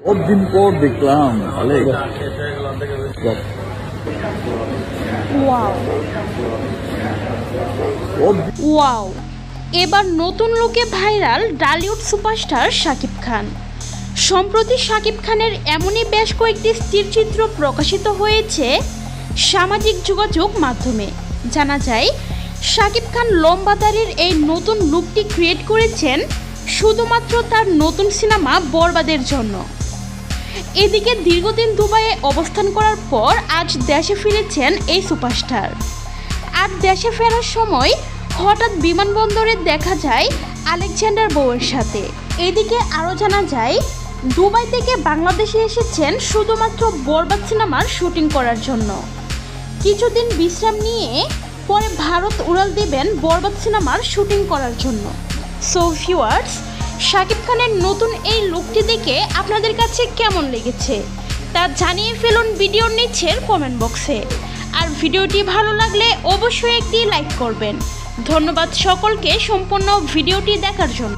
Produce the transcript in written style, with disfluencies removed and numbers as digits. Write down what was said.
বহুত দিন পর দেখলাম ওয়াও, এবার নতুন লুকে ভাইরাল ডালিউড সুপারস্টার শাকিব খান। সম্প্রতি শাকিব খানের এমনই বেশ কয়েকটি স্থিরচিত্র প্রকাশিত হয়েছে সামাজিক যোগাযোগ মাধ্যমে। জানা যায় শাকিব খান লম্বা দাড়ির এই নতুন লুকটি ক্রিয়েট করেছেন শুধুমাত্র তার নতুন সিনেমা বরবাদের জন্য। এদিকে দীর্ঘদিন দুবাইয়ে অবস্থান করার পর আজ দেশে ফিরেছেন এই সুপারস্টার। আর দেশে ফেরার সময় হঠাৎ বিমানবন্দরে দেখা যায় আলেকজান্ডার বউয়ের সাথে। এদিকে আরও জানা যায় দুবাই থেকে বাংলাদেশে এসেছেন শুধুমাত্র বরবাদ সিনেমার শুটিং করার জন্য। কিছুদিন বিশ্রাম নিয়ে পরে ভারত উড়াল দেবেন বরবাদ সিনেমার শুটিং করার জন্য। সো ভিউয়ার্স, শাকিব খানের নতুন এই লুকটি দেখে আপনাদের কাছে কেমন লেগেছে তা জানিয়ে ফেলুন ভিডিওর নিচের কমেন্ট বক্সে। আর ভিডিওটি ভালো লাগলে অবশ্যই একটি লাইক করবেন। ধন্যবাদ সকলকে সম্পূর্ণ ভিডিওটি দেখার জন্য।